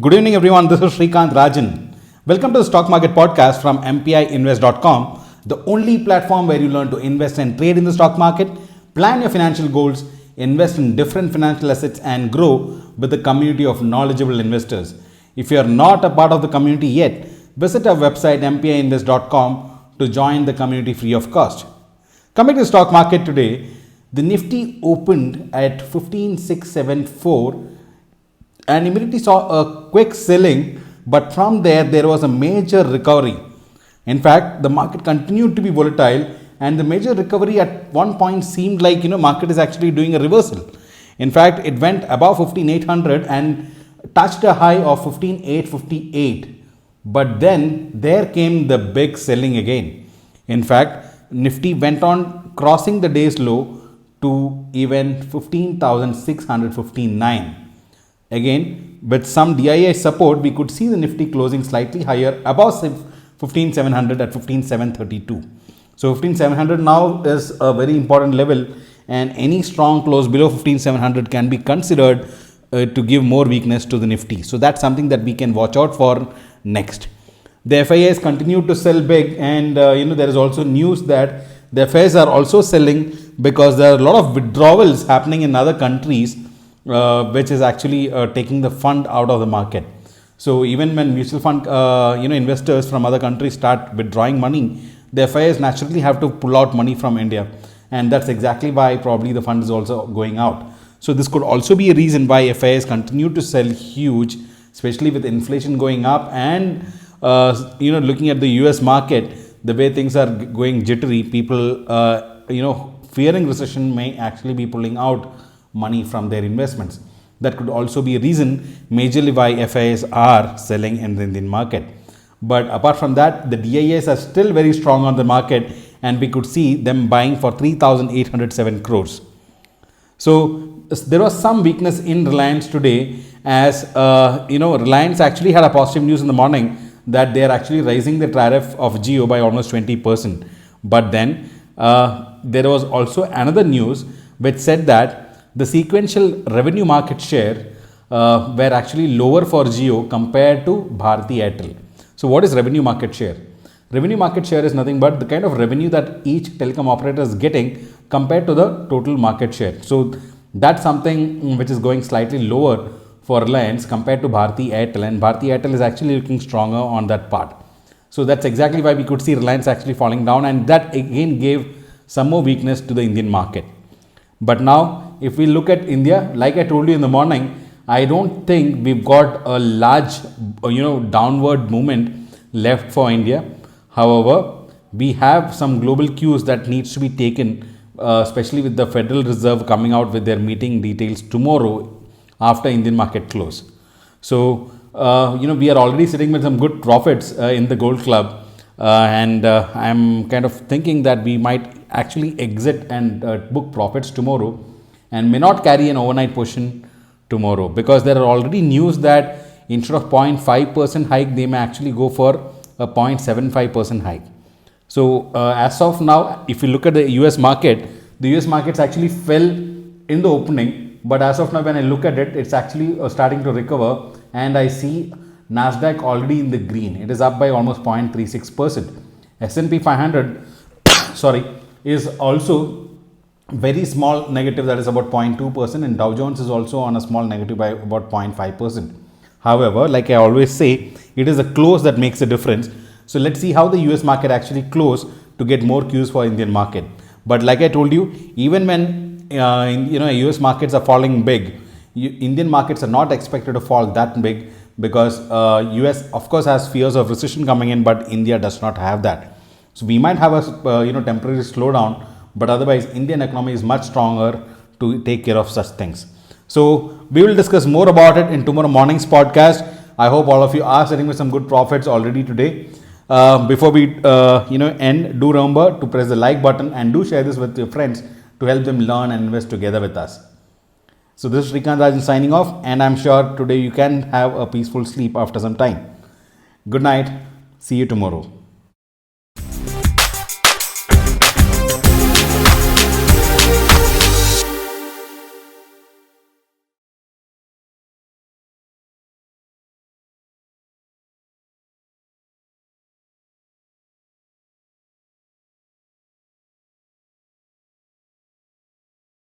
Good evening, everyone. This is Srikant, Rajan. Welcome to the Stock Market Podcast from mpiinvest.com, the only platform where you learn to invest and trade in the stock market, plan your financial goals, invest in different financial assets, and grow with a community of knowledgeable investors. If you are not a part of the community yet, visit our website mpiinvest.com to join the community free of cost. Coming to the stock market today, the Nifty opened at 15674 and immediately saw a quick selling, but from there was a major recovery. In fact, the market continued to be volatile, and the major recovery at one point seemed like market is actually doing a reversal. In fact, it went above 15800 and touched a high of 15858, but then there came the big selling again. In fact, Nifty went on crossing the day's low to even 15,659. Again, with some DIA support, we could see the Nifty closing slightly higher above 15,700 at 15,732. So 15,700 now is a very important level, and any strong close below 15,700 can be considered to give more weakness to the Nifty. So that's something that we can watch out for next. The FIIs continue to sell big, and there is also news that the FIIs are also selling because there are a lot of withdrawals happening in other countries, which is actually taking the fund out of the market. So even when mutual fund investors from other countries start withdrawing money, the FIIs naturally have to pull out money from India, and that's exactly why probably the fund is also going out. So this could also be a reason why FIIs continue to sell huge, especially with inflation going up and looking at the US market, the way things are going jittery, people fearing recession may actually be pulling out money from their investments. That could also be a reason majorly why FIIs are selling in the Indian market. But apart from that, the DIAs are still very strong on the market, and we could see them buying for 3,807 crores. So there was some weakness in Reliance today, as Reliance actually had a positive news in the morning that they are actually raising the tariff of Jio by almost 20%. But then there was also another news which said that the sequential revenue market share were actually lower for Jio compared to Bharti Airtel. So what is revenue market share? Revenue market share is nothing but the kind of revenue that each telecom operator is getting compared to the total market share. So that's something which is going slightly lower for Reliance compared to Bharti Airtel, and Bharti Airtel is actually looking stronger on that part. So that's exactly why we could see Reliance actually falling down, and that again gave some more weakness to the Indian market. But now, if we look at India, like I told you in the morning, I don't think we've got a large, downward movement left for India. However, we have some global cues that needs to be taken, especially with the Federal Reserve coming out with their meeting details tomorrow after Indian market close. So, we are already sitting with some good profits in the Gold Club, and I'm kind of thinking that we might actually exit and book profits tomorrow, and may not carry an overnight position tomorrow, because there are already news that instead of 0.5% hike, they may actually go for a 0.75% hike. So as of now, if you look at the US market, the US markets actually fell in the opening, but as of now when I look at it, it's actually starting to recover, and I see Nasdaq already in the green. It is up by almost 0.36%. S&P 500 is also very small negative, that is about 0.2%, and Dow Jones is also on a small negative by about 0.5%. However, like I always say, it is a close that makes a difference. So let's see how the US market actually close to get more cues for Indian market. But like I told you, even when US markets are falling big, Indian markets are not expected to fall that big, because US of course has fears of recession coming in, but India does not have that. So we might have a temporary slowdown, but otherwise Indian economy is much stronger to take care of such things. So we will discuss more about it in tomorrow morning's podcast. I hope all of you are sitting with some good profits already today. Before we end, do remember to press the like button, and do share this with your friends to help them learn and invest together with us. So this is Srikant Rajan signing off, and I'm sure today you can have a peaceful sleep after some time. Good night. See you tomorrow.